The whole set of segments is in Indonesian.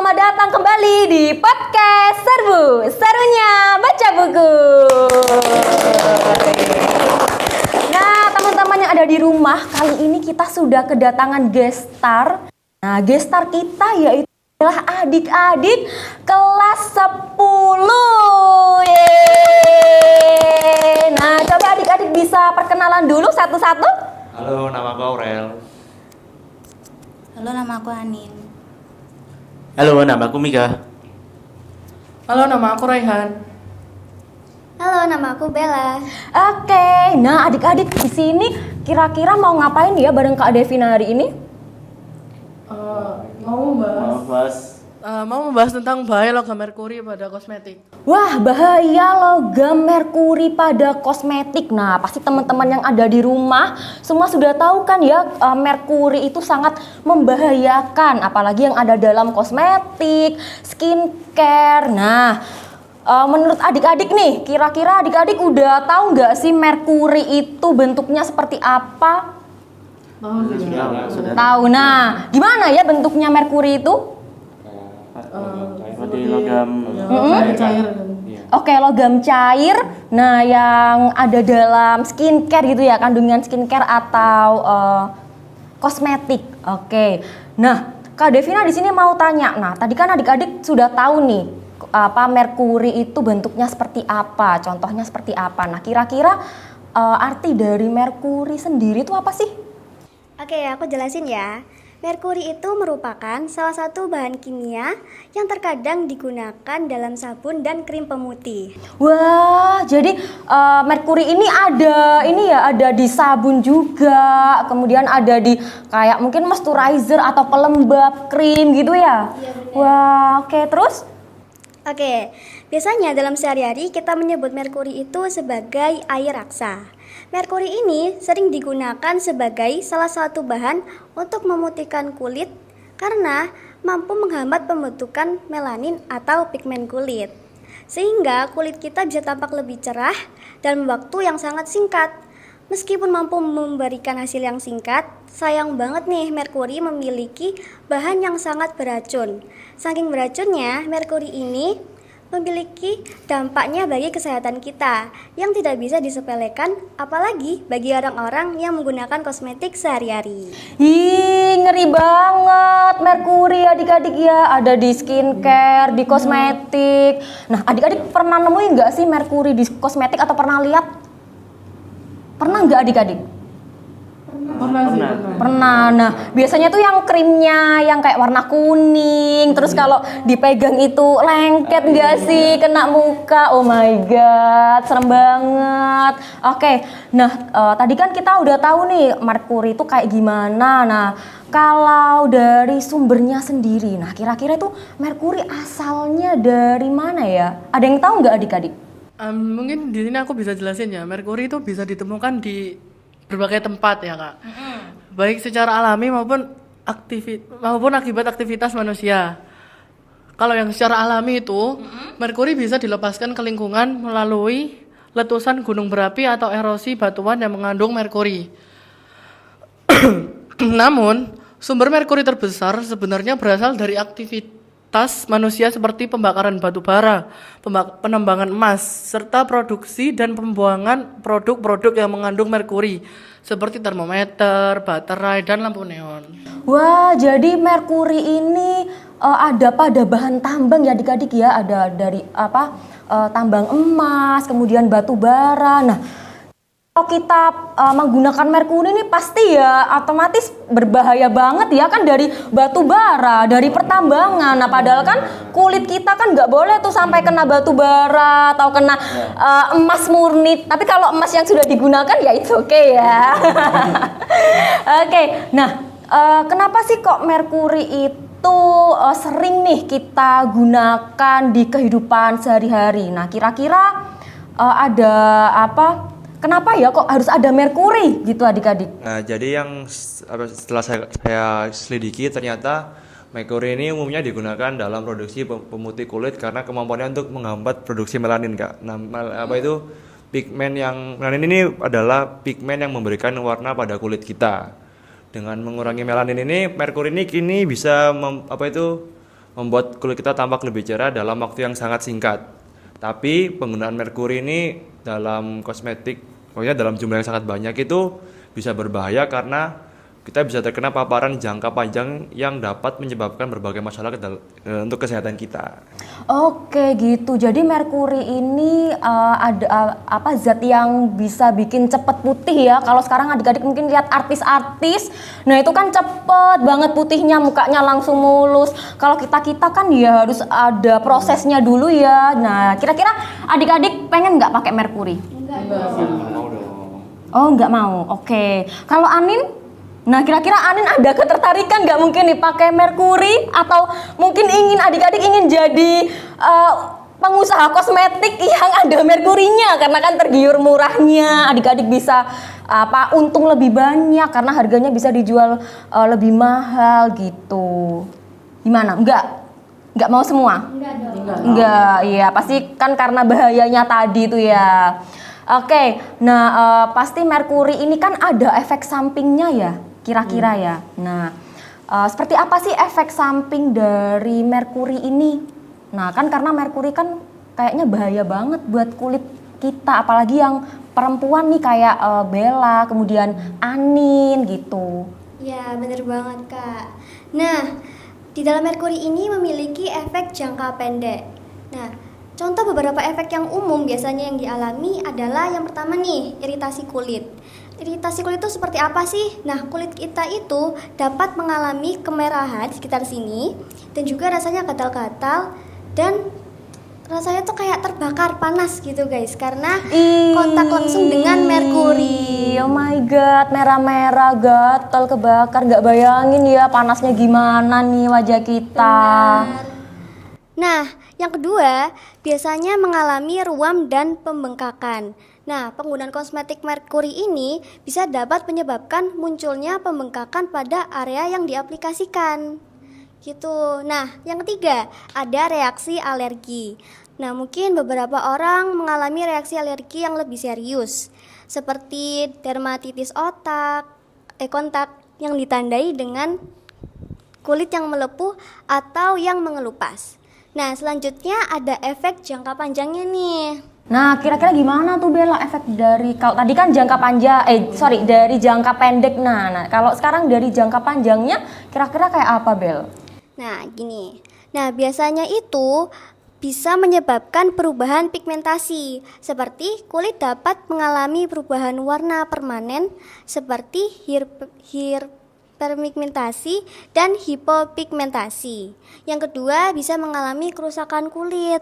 selamat datang kembali di podcast Serbu, serunya baca buku. Nah, teman-teman yang ada di rumah, kali ini kita sudah kedatangan guest star. Nah, guest star kita yaitu adalah adik-adik kelas 10. Yeay. Nah, coba adik-adik bisa perkenalan dulu satu-satu. Halo, nama aku Aurel. Halo, nama aku Anin. Halo, nama aku Mika. Halo, nama aku Raihan. Halo, nama aku Bella. Oke, nah adik-adik di sini kira-kira mau ngapain ya bareng Kak Devina hari ini? Mau membahas tentang bahaya logam merkuri pada kosmetik. Wah, bahaya logam merkuri pada kosmetik. Nah, pasti teman-teman yang ada di rumah semua sudah tahu kan ya, merkuri itu sangat membahayakan, apalagi yang ada dalam kosmetik, skincare. Nah, menurut adik-adik nih, kira-kira adik-adik udah tahu nggak sih merkuri itu bentuknya seperti apa? Tahu. Nah, gimana ya bentuknya merkuri itu? Seperti logam Cair. Oke, logam cair. Nah, yang ada dalam skincare gitu ya, kandungan skincare atau kosmetik. Oke. Nah, Kak Devina di sini mau tanya. Nah, tadi kan adik-adik sudah tahu nih apa merkuri itu bentuknya seperti apa, contohnya seperti apa. Nah, kira-kira arti dari merkuri sendiri itu apa sih? Oke, aku jelasin ya. Merkuri itu merupakan salah satu bahan kimia yang terkadang digunakan dalam sabun dan krim pemutih. Wah, jadi merkuri ini ada di sabun juga, kemudian ada di kayak mungkin moisturizer atau pelembab krim gitu ya. Iya, benar. Wah, oke, terus? Oke, biasanya dalam sehari-hari kita menyebut merkuri itu sebagai air raksa. Merkuri ini sering digunakan sebagai salah satu bahan untuk memutihkan kulit karena mampu menghambat pembentukan melanin atau pigmen kulit. Sehingga kulit kita bisa tampak lebih cerah dalam waktu yang sangat singkat. Meskipun mampu memberikan hasil yang singkat, sayang banget nih merkuri memiliki bahan yang sangat beracun. Saking beracunnya, merkuri ini memiliki dampaknya bagi kesehatan kita yang tidak bisa disepelekan, apalagi bagi orang-orang yang menggunakan kosmetik sehari-hari. Ih, ngeri banget merkuri adik-adik ya, ada di skincare, di kosmetik. Nah, adik-adik pernah nemuin nggak sih merkuri di kosmetik atau pernah lihat? Pernah nggak adik-adik? Pernah. Nah, biasanya tuh yang krimnya yang kayak warna kuning, terus kalau dipegang itu lengket nggak sih, kena muka. Oh my god, serem banget. Oke, nah tadi kan kita udah tahu nih merkuri itu kayak gimana. Nah, kalau dari sumbernya sendiri, nah kira-kira itu merkuri asalnya dari mana ya? Ada yang tahu nggak adik-adik? Mungkin di sini aku bisa jelasin ya. Merkuri itu bisa ditemukan di berbagai tempat ya Kak. Baik secara alami maupun akibat aktivitas manusia. Kalau yang secara alami itu, merkuri bisa dilepaskan ke lingkungan melalui letusan gunung berapi atau erosi batuan yang mengandung merkuri. Namun, sumber merkuri terbesar sebenarnya berasal dari aktivitas manusia seperti pembakaran batu bara, penambangan emas, serta produksi dan pembuangan produk-produk yang mengandung merkuri seperti termometer, baterai, dan lampu neon. Wah, jadi merkuri ini ada pada bahan tambang ya adik-adik ya, ada dari tambang emas, kemudian batu bara. Nah, kalau kita menggunakan merkuri ini pasti ya otomatis berbahaya banget ya kan, dari batu bara, dari pertambangan. Nah, padahal kan kulit kita kan nggak boleh tuh sampai kena batu bara atau kena emas murni. Tapi kalau emas yang sudah digunakan ya itu oke ya. Oke, nah kenapa sih kok merkuri itu sering nih kita gunakan di kehidupan sehari-hari? Nah, kira-kira ada apa? Kenapa ya kok harus ada merkuri gitu adik-adik? Nah, jadi yang setelah saya selidiki, ternyata merkuri ini umumnya digunakan dalam produksi pemutih kulit karena kemampuannya untuk menghambat produksi melanin, Kak. Nah, itu melanin ini adalah pigmen yang memberikan warna pada kulit kita. Dengan mengurangi melanin ini, merkuri ini kini bisa membuat kulit kita tampak lebih cerah dalam waktu yang sangat singkat. Tapi penggunaan merkuri ini dalam kosmetik, pokoknya dalam jumlah yang sangat banyak itu bisa berbahaya karena kita bisa terkena paparan jangka panjang yang dapat menyebabkan berbagai masalah untuk kesehatan kita. Oke gitu. Jadi merkuri ini ada apa zat yang bisa bikin cepet putih ya. Kalau sekarang adik-adik mungkin lihat artis-artis, nah itu kan cepet banget putihnya, mukanya langsung mulus. Kalau kita kan ya harus ada prosesnya dulu ya. Nah kira-kira adik-adik pengen nggak pakai merkuri? Oh nggak mau. Oke. Kalau Anin? Nah kira-kira Anin ada ketertarikan nggak mungkin nih pakai merkuri, atau mungkin adik-adik ingin jadi pengusaha kosmetik yang ada merkurinya karena kan tergiur murahnya, adik-adik bisa untung lebih banyak karena harganya bisa dijual lebih mahal gitu. Gimana? Nggak mau semua? Enggak, iya pasti kan karena bahayanya tadi itu ya. Oke, nah pasti merkuri ini kan ada efek sampingnya ya, kira-kira ya. Nah, seperti apa sih efek samping dari merkuri ini? Nah, kan karena merkuri kan kayaknya bahaya banget buat kulit kita, apalagi yang perempuan nih kayak Bella, kemudian Anin gitu. Ya, bener banget, Kak. Nah, di dalam merkuri ini memiliki efek jangka pendek. Nah, contoh beberapa efek yang umum biasanya yang dialami adalah yang pertama nih, iritasi kulit. Iritasi kulit itu seperti apa sih? Nah, kulit kita itu dapat mengalami kemerahan di sekitar sini dan juga rasanya gatal-gatal dan rasanya tuh kayak terbakar panas gitu guys, karena kontak langsung dengan merkuri. Oh my god, merah-merah, gatal, kebakar, nggak bayangin ya panasnya gimana nih wajah kita. Benar. Nah, yang kedua, biasanya mengalami ruam dan pembengkakan. Nah, penggunaan kosmetik merkuri ini bisa dapat menyebabkan munculnya pembengkakan pada area yang diaplikasikan. Gitu. Nah, yang ketiga, ada reaksi alergi. Nah, mungkin beberapa orang mengalami reaksi alergi yang lebih serius, seperti dermatitis kontak yang ditandai dengan kulit yang melepuh atau yang mengelupas. Nah, selanjutnya ada efek jangka panjangnya nih. Nah, kira-kira gimana tuh Bella efek dari, kalau tadi kan jangka panjang, dari jangka pendek. Nah, kalau sekarang dari jangka panjangnya kira-kira kayak apa, Bel? Nah, gini. Nah, biasanya itu bisa menyebabkan perubahan pigmentasi, seperti kulit dapat mengalami perubahan warna permanen seperti hiperpigmentasi dan hipopigmentasi. Yang kedua, bisa mengalami kerusakan kulit.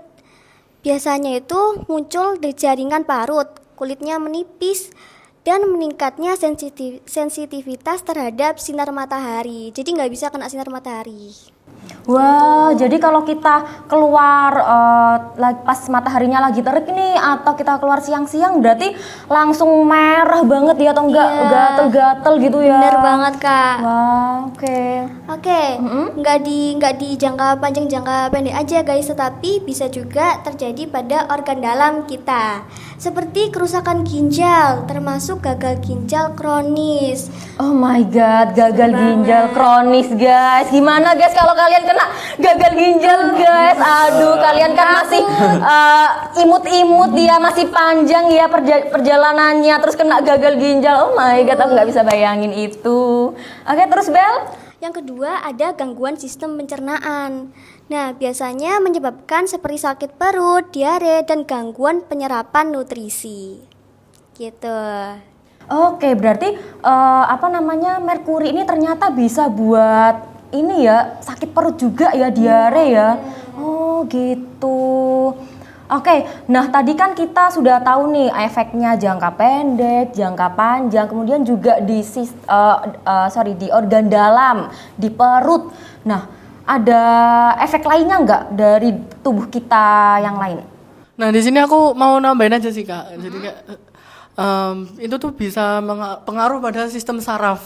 Biasanya itu muncul di jaringan parut, kulitnya menipis, dan meningkatnya sensitivitas terhadap sinar matahari. Jadi nggak bisa kena sinar matahari. Wah, jadi kalau kita keluar pas mataharinya lagi terik nih, atau kita keluar siang-siang, berarti langsung merah banget ya, atau enggak gatel-gatel gitu ya? Bener banget, Kak. Wah, oke. Oke, nggak di jangka panjang, jangka pendek aja guys, tetapi bisa juga terjadi pada organ dalam kita, seperti kerusakan ginjal, termasuk gagal ginjal kronis. Oh my god, gagal ginjal kronis guys. Gimana guys kalau kalian kena gagal ginjal guys? Aduh, kalian kan masih imut-imut ya, masih panjang ya perjalanannya, terus kena gagal ginjal. Oh my god, aku nggak bisa bayangin itu. Oke, terus Bel? Yang kedua ada gangguan sistem pencernaan. Nah, biasanya menyebabkan seperti sakit perut, diare, dan gangguan penyerapan nutrisi. Gitu. Oke, berarti merkuri ini ternyata bisa buat ini ya, sakit perut juga ya, diare ya. Oh, gitu. Oke, nah tadi kan kita sudah tahu nih efeknya jangka pendek, jangka panjang, kemudian juga di organ dalam, di perut. Nah, ada efek lainnya nggak dari tubuh kita yang lain? Nah, di sini aku mau nambahin aja sih, Kak. Jadi kayak itu tuh bisa pengaruh pada sistem saraf.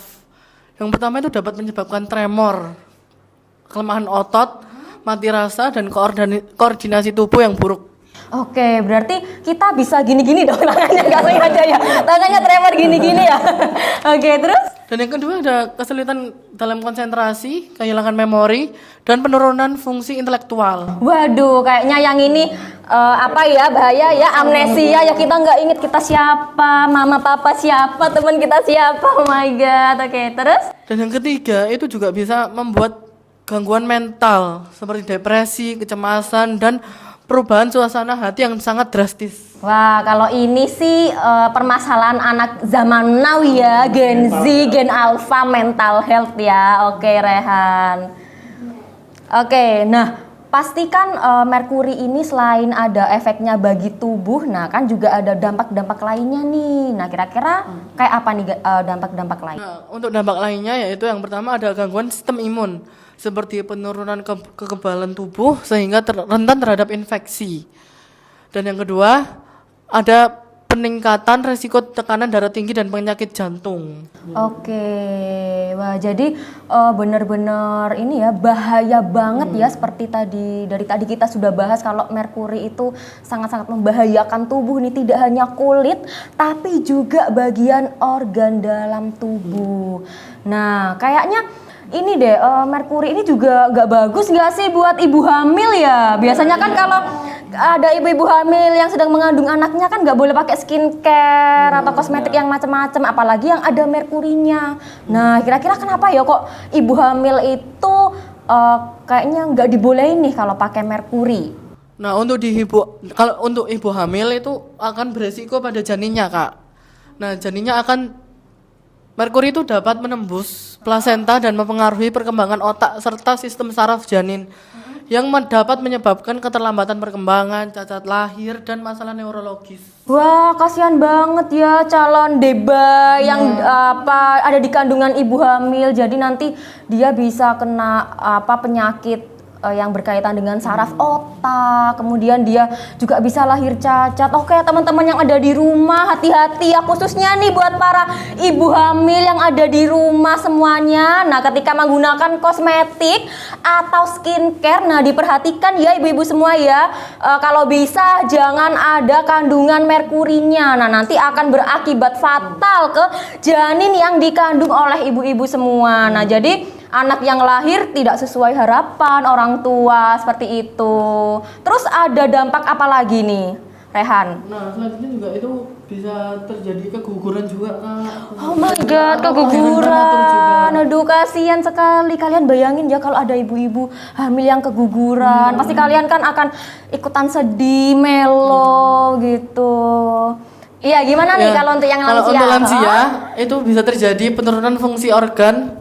Yang pertama itu dapat menyebabkan tremor, kelemahan otot, mati rasa, dan koordinasi tubuh yang buruk. Oke, berarti kita bisa gini-gini dong tangannya, nggak sengaja ya. Tangannya tremor gini-gini ya. Oke, terus? Dan yang kedua ada kesulitan dalam konsentrasi, kehilangan memori, dan penurunan fungsi intelektual. Waduh, kayaknya yang ini apa ya, bahaya ya, amnesia ya, kita nggak inget kita siapa, mama papa siapa, teman kita siapa. Oh my god. Oke, terus? Dan yang ketiga itu juga bisa membuat gangguan mental seperti depresi, kecemasan, dan perubahan suasana hati yang sangat drastis. Wah, kalau ini sih permasalahan anak zaman now ya, Gen Z, Gen Alpha, mental health ya. Oke, Rehan. Oke, nah pastikan merkuri ini selain ada efeknya bagi tubuh, nah kan juga ada dampak-dampak lainnya nih. Nah, kira-kira kayak apa nih dampak-dampak lain? Nah, untuk dampak lainnya yaitu yang pertama ada gangguan sistem imun seperti penurunan kekebalan tubuh sehingga rentan terhadap infeksi. Dan yang kedua ada peningkatan resiko tekanan darah tinggi dan penyakit jantung. Oke, wah jadi bener-bener ini ya bahaya banget ya, seperti dari tadi kita sudah bahas kalau merkuri itu sangat-sangat membahayakan tubuh nih, tidak hanya kulit tapi juga bagian organ dalam tubuh. Nah kayaknya ini deh merkuri ini juga gak bagus gak sih buat ibu hamil ya? Biasanya kan kalau ada ibu-ibu hamil yang sedang mengandung anaknya kan nggak boleh pakai skincare atau kosmetik yang macam-macam, apalagi yang ada merkurinya. Nah, kira-kira kenapa ya kok ibu hamil itu kayaknya nggak dibolehin nih kalau pakai merkuri? Nah, untuk ibu hamil itu akan beresiko pada janinnya, Kak. Nah, janinnya merkuri itu dapat menembus plasenta dan mempengaruhi perkembangan otak serta sistem saraf janin, yang dapat menyebabkan keterlambatan perkembangan, cacat lahir, dan masalah neurologis. Wah, kasihan banget ya calon deba yang ada di kandungan ibu hamil. Jadi nanti dia bisa kena penyakit yang berkaitan dengan saraf otak, kemudian dia juga bisa lahir cacat. Oke, teman-teman yang ada di rumah, hati-hati ya, khususnya nih buat para ibu hamil yang ada di rumah semuanya. Nah, ketika menggunakan kosmetik atau skincare, nah diperhatikan ya ibu-ibu semua ya, kalau bisa jangan ada kandungan merkurinya. Nah, nanti akan berakibat fatal ke janin yang dikandung oleh ibu-ibu semua. Nah, jadi anak yang lahir tidak sesuai harapan orang tua, seperti itu. Terus ada dampak apa lagi nih, Rehan? Nah, selanjutnya juga itu bisa terjadi keguguran juga, Kak. Oh my god, keguguran. Aduh, kasihan sekali. Kalian bayangin ya kalau ada ibu-ibu hamil yang keguguran. Pasti kalian kan akan ikutan sedih, melo gitu. Iya, gimana nih kalau untuk yang lansia? Kalau untuk lansia itu bisa terjadi penurunan fungsi organ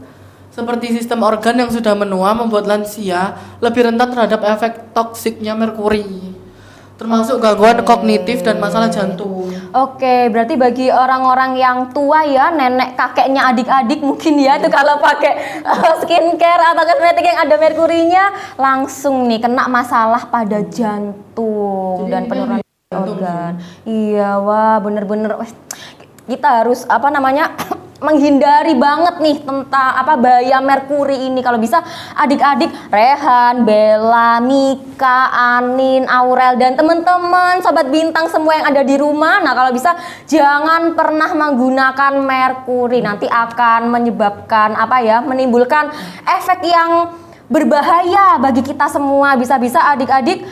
seperti sistem organ yang sudah menua, membuat lansia lebih rentan terhadap efek toksiknya merkuri, termasuk gangguan kognitif dan masalah jantung. Oke, berarti bagi orang-orang yang tua ya, nenek kakeknya adik-adik mungkin ya, itu kalau pakai skincare atau kosmetik yang ada merkurinya langsung nih kena masalah pada jantung. Jadi dan penurunan organ. Iya, wah bener-bener kita harus menghindari banget nih tentang bahaya merkuri ini. Kalau bisa adik-adik, Rehan, Bella, Mika, Anin, Aurel, dan teman-teman sobat bintang semua yang ada di rumah, nah kalau bisa jangan pernah menggunakan merkuri, nanti akan menyebabkan menimbulkan efek yang berbahaya bagi kita semua. Bisa-bisa adik-adik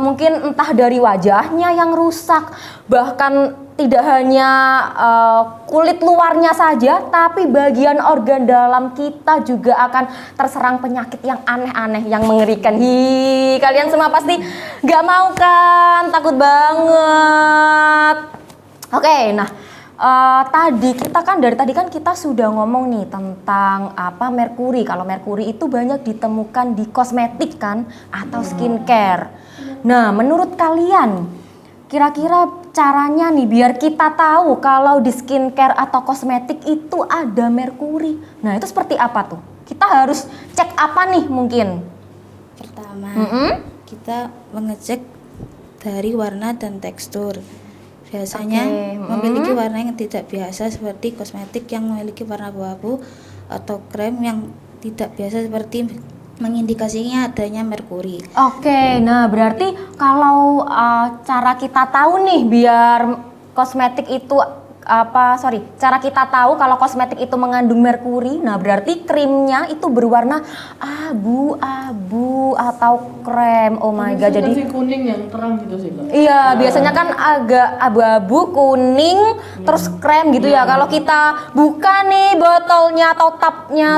mungkin entah dari wajahnya yang rusak, bahkan tidak hanya kulit luarnya saja, tapi bagian organ dalam kita juga akan terserang penyakit yang aneh-aneh, yang mengerikan. Kalian semua pasti gak mau kan? Takut banget. Oke, nah dari tadi kan kita sudah ngomong nih tentang merkuri. Kalau merkuri itu banyak ditemukan di kosmetik kan, atau skincare. Nah, menurut kalian kira-kira caranya nih biar kita tahu kalau di skincare atau kosmetik itu ada merkuri. Nah, itu seperti apa tuh? Kita harus cek apa nih mungkin? Pertama, kita mengecek dari warna dan tekstur. Biasanya memiliki warna yang tidak biasa seperti kosmetik yang memiliki warna abu-abu, atau krem yang tidak biasa seperti mengindikasinya adanya merkuri. Oke, nah berarti kalau cara kita tahu nih biar kosmetik itu cara kita tahu kalau kosmetik itu mengandung merkuri, nah berarti krimnya itu berwarna abu-abu atau krem. Oh my god, jadi Kasih kuning yang terang gitu sih, Kak. iya, biasanya kan agak abu-abu, kuning, terus krem gitu ya. Kalau kita buka nih botolnya atau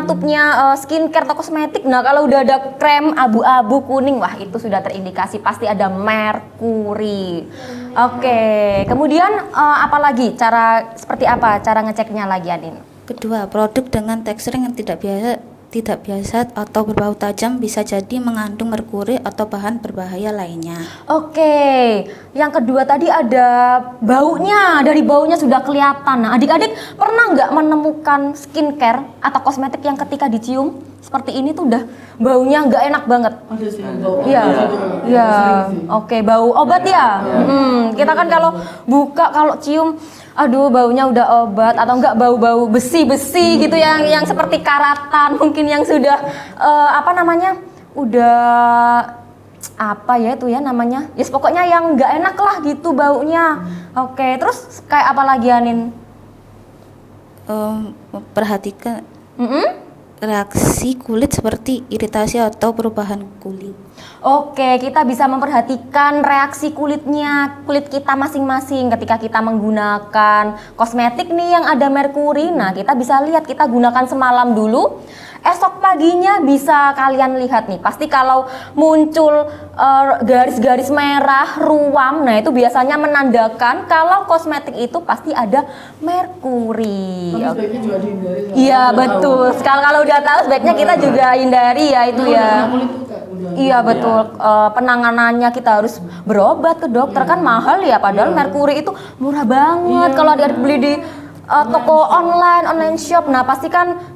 tubnya skincare atau kosmetik, nah kalau udah ada krem abu-abu kuning, wah itu sudah terindikasi pasti ada merkuri. Oke, kemudian apa lagi? Seperti apa cara ngeceknya lagi, Anin? Kedua, produk dengan tekstur yang tidak biasa atau berbau tajam bisa jadi mengandung merkuri atau bahan berbahaya lainnya. Oke, yang kedua tadi ada baunya, dari baunya sudah kelihatan. Nah, adik-adik pernah nggak menemukan skincare atau kosmetik yang ketika dicium seperti ini tuh udah baunya nggak enak banget? Ada sih yang bau. Iya, iya. Oke, bau obat ya. Kita kan kalau buka, kalau cium, aduh baunya udah obat atau enggak bau-bau besi-besi gitu yang seperti karatan, mungkin yang sudah udah apa ya itu ya namanya, yes pokoknya yang nggak enak lah gitu baunya. Oke, terus kayak apa lagi, Anin? Perhatikan reaksi kulit seperti iritasi atau perubahan kulit. Oke, kita bisa memperhatikan reaksi kulit kita masing-masing ketika kita menggunakan kosmetik nih yang ada merkuri. Nah, kita bisa lihat, kita gunakan semalam dulu. Esok paginya bisa kalian lihat nih, pasti kalau muncul garis-garis merah, ruam, nah itu biasanya menandakan kalau kosmetik itu pasti ada merkuri. Tapi sebaiknya juga dihindari. Iya, betul. Kalau udah tahu sebaiknya kita juga hindari ya itu ya. Kulit tuh kayak udah. Iya betul, penanganannya kita harus berobat ke dokter, kan mahal ya, padahal merkuri itu murah banget kalau adik-adik beli di toko online shop. Nah pasti kan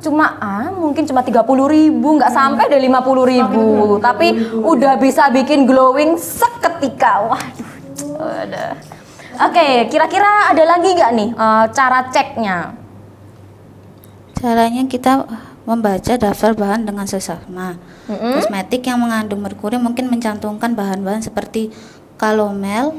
mungkin cuma 30.000, nggak sampai deh 50.000, tapi udah bisa bikin glowing seketika. Waduh, ada. Oke, kira-kira ada lagi nggak nih cara ceknya? Caranya kita membaca daftar bahan dengan seksama. Kosmetik yang mengandung merkuri mungkin mencantumkan bahan-bahan seperti kalomel,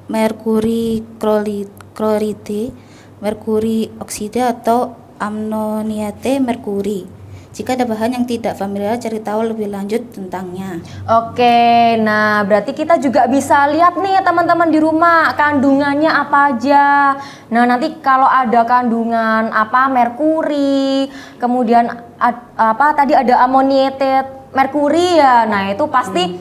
merkuri kloride, merkuri oksida atau amoniate merkuri. Jika ada bahan yang tidak familiar, cari tahu lebih lanjut tentangnya. Oke, nah berarti kita juga bisa lihat nih teman-teman di rumah kandungannya apa aja. Nah nanti kalau ada kandungan merkuri, kemudian tadi ada amoniated merkuri ya. Nah itu pasti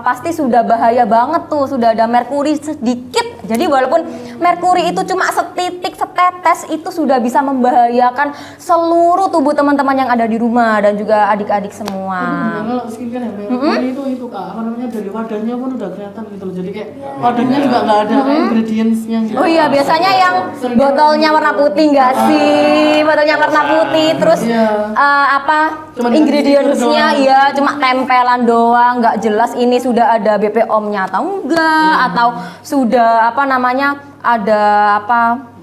pasti sudah bahaya banget tuh, sudah ada merkuri sedikit. Jadi walaupun merkuri itu cuma setitik, setetes, itu sudah bisa membahayakan seluruh tubuh teman-teman yang ada di rumah dan juga adik-adik semua. Kalau skincare yang merkuri itu Kak, dari wadahnya pun udah kelihatan gitu loh. Jadi kayak wadahnya juga nggak ada kayak ingredients-nya gitu. Oh iya, biasanya yang botolnya warna putih nggak sih? Botolnya warna putih, terus ingredients-nya ya cuma tempelan doang, nggak jelas ini sudah ada BPOM-nya atau enggak, atau sudah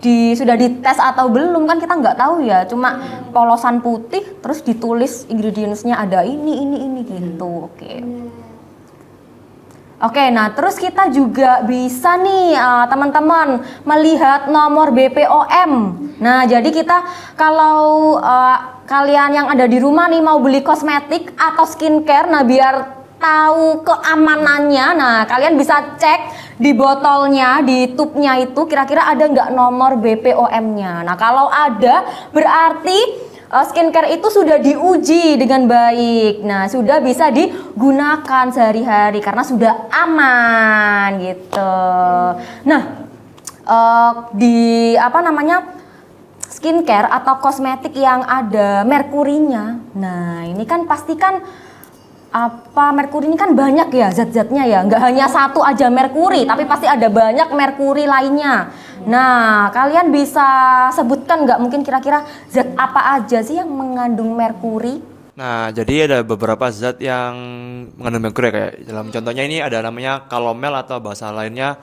sudah dites atau belum, kan kita nggak tahu ya, cuma polosan putih terus ditulis ingredients-nya ada ini gitu. Oke, nah terus kita juga bisa nih teman-teman melihat nomor BPOM. Nah jadi kita kalau kalian yang ada di rumah nih mau beli kosmetik atau skincare, nah biar tahu keamanannya, nah kalian bisa cek di botolnya, di tubnya itu kira-kira ada nggak nomor BPOM-nya. Nah kalau ada berarti skincare itu sudah diuji dengan baik. Nah sudah bisa digunakan sehari-hari karena sudah aman gitu. Nah skincare atau kosmetik yang ada merkurinya, nah ini kan pastikan merkuri ini kan banyak ya zat-zatnya ya, nggak hanya satu aja merkuri, tapi pasti ada banyak merkuri lainnya. Nah, kalian bisa sebutkan nggak mungkin kira-kira zat apa aja sih yang mengandung merkuri? Nah, jadi ada beberapa zat yang mengandung merkuri kayak dalam contohnya ini ada namanya kalomel atau bahasa lainnya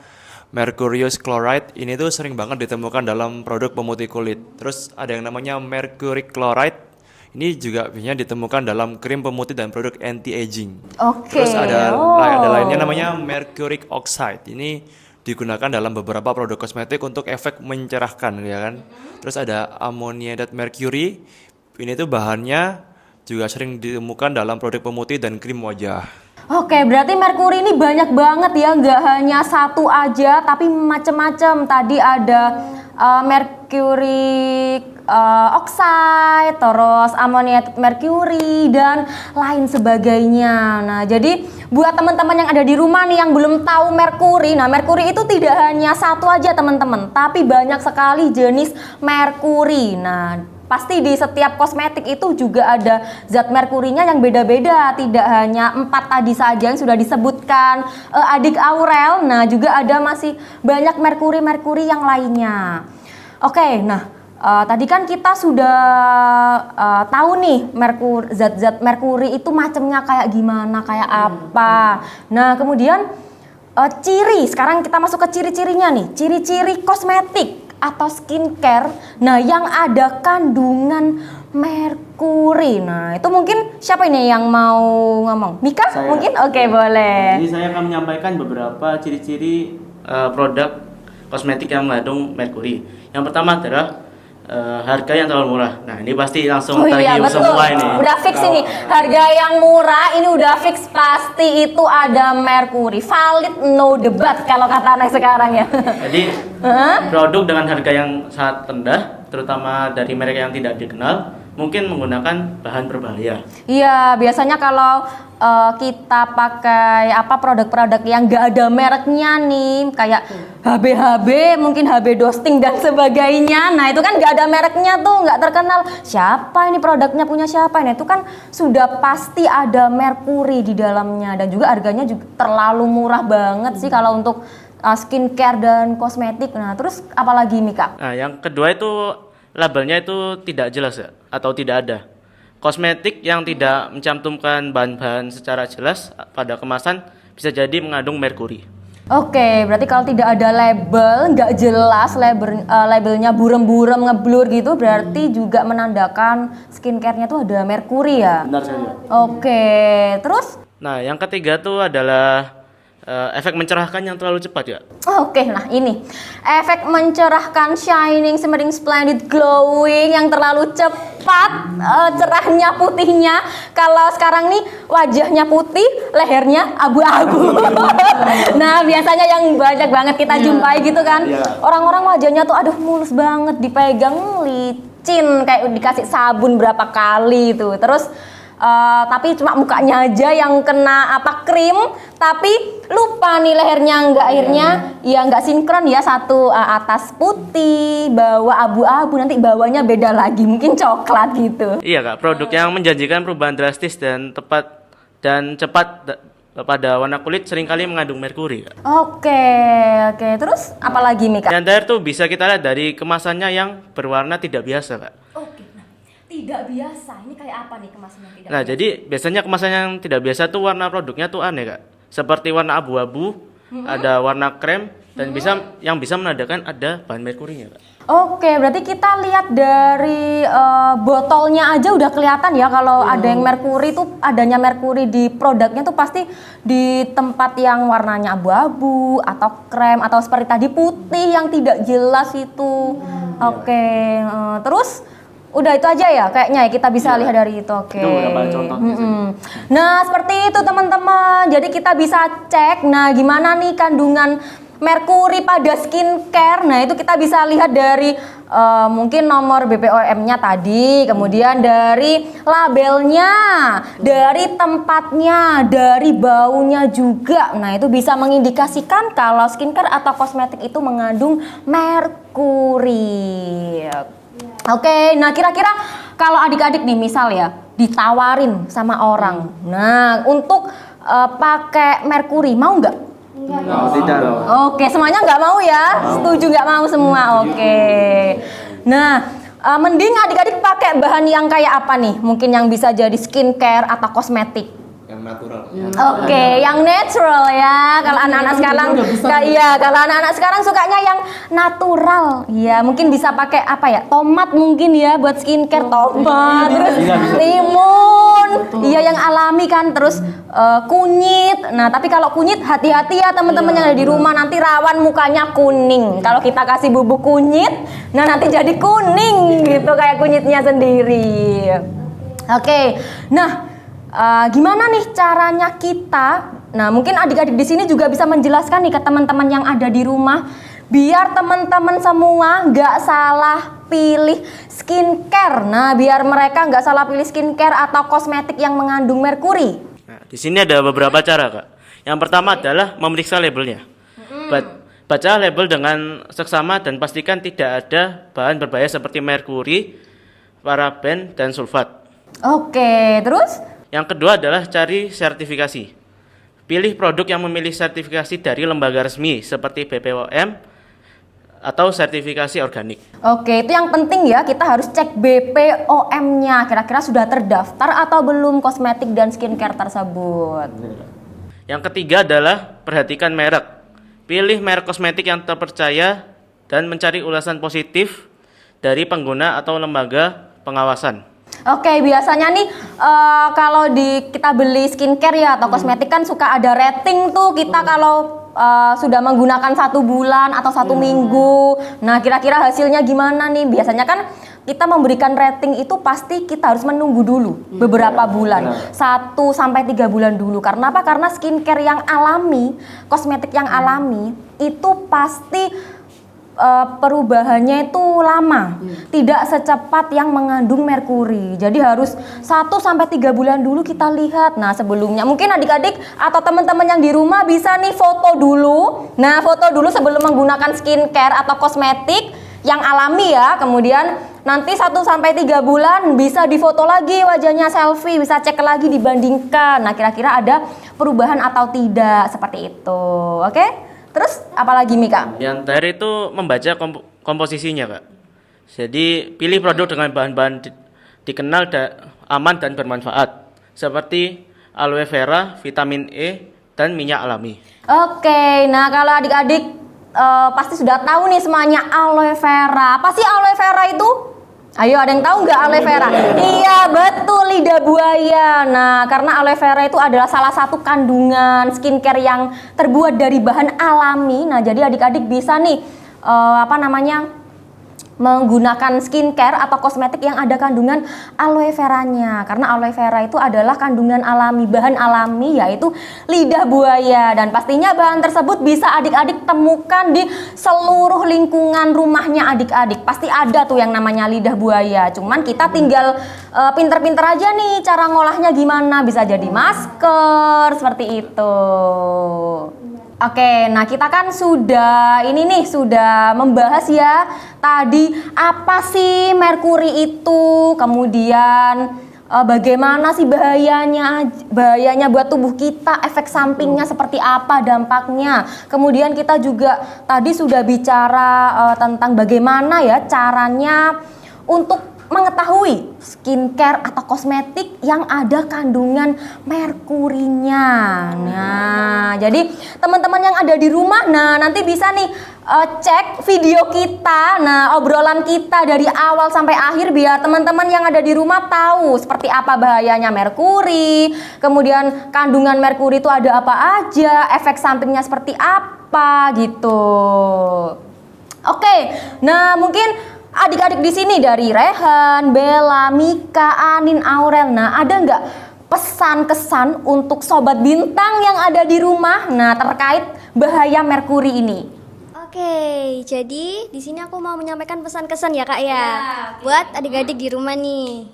mercurious chloride. Ini tuh sering banget ditemukan dalam produk pemutih kulit. Terus ada yang namanya mercury chloride. Ini juga biasanya ditemukan dalam krim pemutih dan produk anti-aging. Oke. Terus ada Oh. lainnya namanya mercuric oxide. Ini digunakan dalam beberapa produk kosmetik untuk efek mencerahkan, ya kan. Terus ada ammoniated mercury. Ini tuh bahannya juga sering ditemukan dalam produk pemutih dan krim wajah. Oke, berarti merkuri ini banyak banget ya, nggak hanya satu aja, tapi macam-macam. Tadi ada mercury oxide, terus ammoniated mercury dan lain sebagainya. Nah, jadi buat teman-teman yang ada di rumah nih yang belum tahu merkuri, nah merkuri itu tidak hanya satu aja teman-teman, tapi banyak sekali jenis merkuri. Nah, pasti di setiap kosmetik itu juga ada zat merkurinya yang beda-beda, tidak hanya 4 tadi saja yang sudah disebutkan Adik Aurel. Nah, juga ada masih banyak merkuri-merkuri yang lainnya. Oke, nah tadi kan kita sudah tahu nih zat-zat merkuri itu macamnya kayak gimana, kayak apa. Nah, kemudian ciri, sekarang kita masuk ke ciri-cirinya nih, ciri-ciri kosmetik atau skincare, nah yang ada kandungan merkuri. Nah, itu mungkin siapa ini yang mau ngomong? Mika? Saya. Mungkin? Oke, boleh. Jadi saya akan menyampaikan beberapa ciri-ciri produk kosmetik yang mengandung merkuri. Yang pertama adalah harga yang terlalu murah. Nah, ini pasti langsung Oh iya, tergiur betul. semua ini. Udah fix ini. Harga yang murah ini udah fix, pasti itu ada merkuri. Valid, no debat kalau kata anak sekarang ya. Jadi produk dengan harga yang sangat rendah, terutama dari merek yang tidak dikenal, mungkin menggunakan bahan berbahaya. Iya, biasanya kalau kita pakai produk-produk yang gak ada mereknya nih, kayak HB, mungkin HB Dosting dan sebagainya. Nah, itu kan gak ada mereknya tuh, gak terkenal. Siapa ini produknya, punya siapa? Nah, itu kan sudah pasti ada merkuri di dalamnya, dan juga harganya juga terlalu murah banget sih kalau untuk skincare dan kosmetik. Nah, terus apalagi Mika? Nah, yang kedua itu labelnya itu tidak jelas ya, atau tidak ada. Kosmetik yang tidak mencantumkan bahan-bahan secara jelas pada kemasan bisa jadi mengandung merkuri. Oke, berarti kalau tidak ada label, nggak jelas labelnya burem-burem ngeblur gitu, berarti juga menandakan skincare-nya tuh ada merkuri ya? Benar saja. Oke, terus? Nah, yang ketiga tuh adalah efek mencerahkan yang terlalu cepat ya. Oke, nah ini efek mencerahkan, shining, shimmering, splendid, glowing yang terlalu cepat, cerahnya, putihnya. Kalau sekarang nih wajahnya putih, lehernya abu-abu. Nah, biasanya yang banyak banget kita jumpai gitu kan. Orang-orang wajahnya tuh aduh mulus banget, dipegang licin kayak dikasih sabun berapa kali tuh. Terus tapi cuma mukanya aja yang kena krim, tapi lupa nih lehernya nggak sinkron ya, satu atas putih, bawah abu-abu, nanti bawahnya beda lagi, mungkin coklat gitu. Iya kak, produk yang menjanjikan perubahan drastis dan tepat dan cepat pada warna kulit seringkali mengandung merkuri kak. Oke, terus apalagi Mika? Yang terakhir tuh bisa kita lihat dari kemasannya yang berwarna tidak biasa kak. Oke, nah tidak biasa, ini kayak apa nih kemasannya tidak Nah biasa? jadi biasanya kemasan yang tidak biasa tuh warna produknya tuh aneh kak. Seperti warna abu-abu, ada warna krem, dan yang bisa menandakan ada bahan merkurinya kak. Oke, berarti kita lihat dari botolnya aja udah kelihatan ya kalau ada yang merkuri tuh, adanya merkuri di produknya tuh pasti di tempat yang warnanya abu-abu atau krem atau seperti tadi putih yang tidak jelas itu. Oke, terus udah itu aja ya kayaknya ya kita bisa lihat dari itu. Oke. Itu beberapa contoh. Nah, seperti itu teman-teman. Jadi kita bisa cek nah gimana nih kandungan merkuri pada skincare. Nah, itu kita bisa lihat dari mungkin nomor BPOM-nya tadi, kemudian dari labelnya, dari tempatnya, dari baunya juga. Nah, itu bisa mengindikasikan kalau skincare atau kosmetik itu mengandung merkuri. Oke, nah kira-kira kalau adik-adik nih misal ya ditawarin sama orang, nah untuk pakai merkuri mau nggak? Tidak loh. Oke, semuanya nggak mau ya? Setuju nggak mau semua? Oke. Nah, mending adik-adik pakai bahan yang kayak apa nih? Mungkin yang bisa jadi skincare atau kosmetik. yang natural. Oke, yang natural ya. Kalau anak-anak sekarang, iya, kalau anak-anak sekarang sukanya yang natural. Iya, mungkin bisa pakai apa ya? Tomat mungkin ya buat skincare, tomat, terus timun. Iya, yang alami kan, terus kunyit. Nah, tapi kalau kunyit hati-hati ya teman-teman yang ada di rumah, nanti rawan mukanya kuning. Kalau kita kasih bubuk kunyit, nah nanti jadi kuning gitu kayak kunyitnya sendiri. Oke. Nah, gimana nih caranya kita? Nah, mungkin adik-adik di sini juga bisa menjelaskan nih ke teman-teman yang ada di rumah, biar teman-teman semua nggak salah pilih skincare. Nah, biar mereka nggak salah pilih skincare atau kosmetik yang mengandung merkuri. Nah, di sini ada beberapa cara, Kak. Yang pertama adalah memeriksa labelnya. Baca label dengan seksama dan pastikan tidak ada bahan berbahaya seperti merkuri, paraben, dan sulfat. Oke, terus? Yang kedua adalah cari sertifikasi. Pilih produk yang memilih sertifikasi dari lembaga resmi seperti BPOM atau sertifikasi organik. Oke, itu yang penting ya, kita harus cek BPOM-nya. Kira-kira sudah terdaftar atau belum kosmetik dan skincare tersebut. Yang ketiga adalah perhatikan merek. Pilih merek kosmetik yang terpercaya dan mencari ulasan positif dari pengguna atau lembaga pengawasan. Oke, biasanya nih kalau kita beli skincare ya atau kosmetik kan suka ada rating tuh kita kalau sudah menggunakan 1 bulan atau 1 minggu. Nah, kira-kira hasilnya gimana nih? Biasanya kan kita memberikan rating itu pasti kita harus menunggu dulu beberapa bulan, 1 sampai 3 bulan dulu. Karena apa? Karena skincare yang alami, kosmetik yang alami itu pasti perubahannya itu lama, tidak secepat yang mengandung merkuri. Jadi harus 1 sampai 3 bulan dulu kita lihat. Nah, sebelumnya mungkin adik-adik atau teman-teman yang di rumah bisa nih foto dulu. Nah, foto dulu sebelum menggunakan skincare atau kosmetik yang alami ya. Kemudian nanti 1 sampai 3 bulan bisa difoto lagi wajahnya, selfie, bisa cek lagi, dibandingkan. Nah, kira-kira ada perubahan atau tidak, seperti itu. Oke? Terus apalagi Mika? Yang terakhir itu membaca komposisinya, Kak. Jadi pilih produk dengan bahan-bahan dikenal aman dan bermanfaat seperti aloe vera, vitamin E, dan minyak alami. Oke, nah kalau adik-adik pasti sudah tahu nih semuanya aloe vera. Apa sih aloe vera itu? Ayo, ada yang tahu nggak aloe vera? Iya, betul, lidah buaya. Nah, karena aloe vera itu adalah salah satu kandungan skincare yang terbuat dari bahan alami. Nah, jadi adik-adik bisa nih menggunakan skincare atau kosmetik yang ada kandungan aloe veranya. Karena aloe vera itu adalah kandungan alami, bahan alami yaitu lidah buaya. Dan pastinya bahan tersebut bisa adik-adik temukan di seluruh lingkungan rumahnya adik-adik. Pasti ada tuh yang namanya lidah buaya. Cuman kita tinggal pinter-pinter aja nih cara ngolahnya gimana. Bisa jadi masker, seperti itu. Oke, nah kita kan sudah membahas ya tadi apa sih merkuri itu, kemudian bagaimana sih bahayanya buat tubuh kita, efek sampingnya seperti apa, dampaknya. Kemudian kita juga tadi sudah bicara tentang bagaimana ya caranya untuk mengetahui skincare atau kosmetik yang ada kandungan merkurinya. Nah, jadi teman-teman yang ada di rumah, nah nanti bisa nih cek video kita, nah obrolan kita dari awal sampai akhir biar teman-teman yang ada di rumah tahu seperti apa bahayanya merkuri, kemudian kandungan merkuri itu ada apa aja, efek sampingnya seperti apa gitu. Oke, nah mungkin adik-adik di sini dari Rehan, Bella, Mika, Anin, Aurel. Nah, ada nggak pesan-kesan untuk sobat bintang yang ada di rumah? Nah, terkait bahaya merkuri ini. Oke, jadi di sini aku mau menyampaikan pesan-kesan ya Kak ya, buat adik-adik di rumah nih.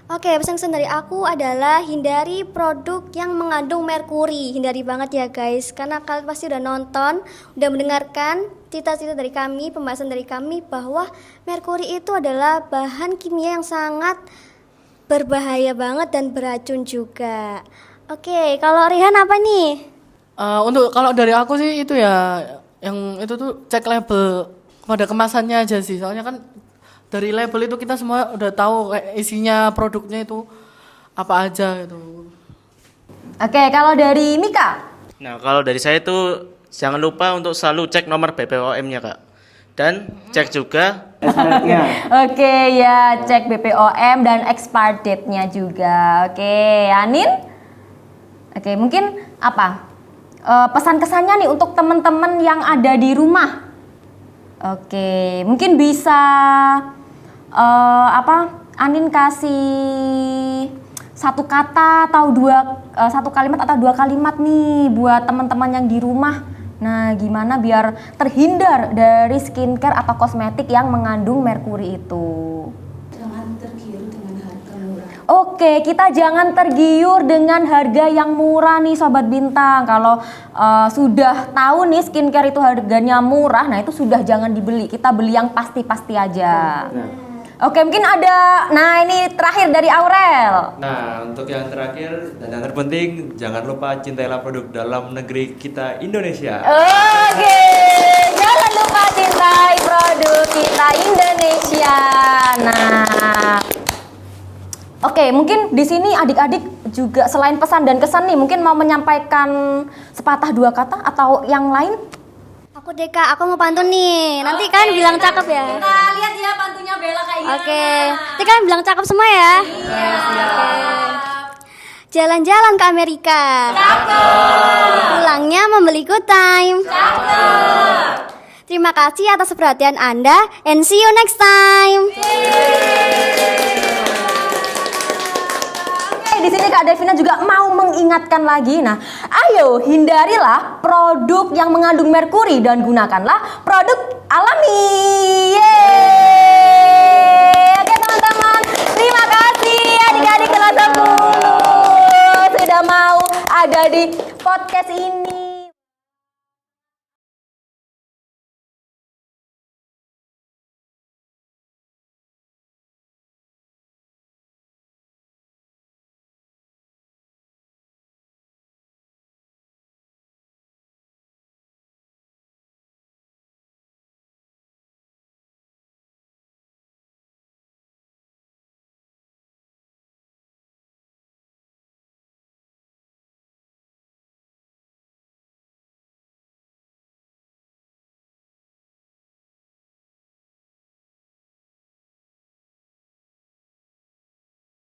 Oke, pesan-kesan dari aku adalah hindari produk yang mengandung merkuri. Hindari banget ya guys, karena kalian pasti udah nonton, udah mendengarkan cerita-cerita dari kami, pembahasan dari kami bahwa merkuri itu adalah bahan kimia yang sangat berbahaya banget dan beracun juga. Oke, kalau Rihan apa nih? Untuk kalau dari aku sih itu ya, yang itu tuh cek label pada kemasannya aja sih. Soalnya kan dari label itu kita semua udah tahu kayak isinya produknya itu apa aja gitu. Oke, kalau dari Mika? Nah, kalau dari saya itu jangan lupa untuk selalu cek nomor BPOM-nya, Kak. Dan cek juga Oke ya, cek BPOM dan expired date-nya juga. Oke, Anin? Oke, mungkin apa? Pesan kesannya nih untuk teman-teman yang ada di rumah. Oke, mungkin bisa Anin kasih satu kata atau satu kalimat atau dua kalimat nih buat teman-teman yang di rumah. Nah, gimana biar terhindar dari skincare atau kosmetik yang mengandung merkuri itu? Jangan tergiur dengan harga murah. Oke, kita jangan tergiur dengan harga yang murah nih Sobat Bintang. Kalau sudah tahu nih skincare itu harganya murah, nah itu sudah jangan dibeli. Kita beli yang pasti-pasti aja. Oke, mungkin ada, nah ini terakhir dari Aurel. Nah, untuk yang terakhir dan yang terpenting, jangan lupa cintailah produk dalam negeri kita Indonesia. Oke, jangan lupa cintai produk kita Indonesia. Nah, oke, mungkin di sini adik-adik juga selain pesan dan kesan nih, mungkin mau menyampaikan sepatah dua kata atau yang lain? Aku Deka, aku mau pantun nih. Nanti kalian bilang cakep ya. Kita lihat ya pantunya Bella kayak gimana. Oke. Nanti kalian bilang cakep semua ya. Iya. Jalan-jalan ke Amerika. Cakep. Pulangnya membeli good time. Cakep. Terima kasih atas perhatian Anda and see you next time. Di sini Kak Devina juga mau mengingatkan lagi. Nah, ayo hindarilah produk yang mengandung merkuri dan gunakanlah produk alami. Yeay. Oke teman-teman, terima kasih adik-adik kelas 10 sudah mau ada di podcast ini.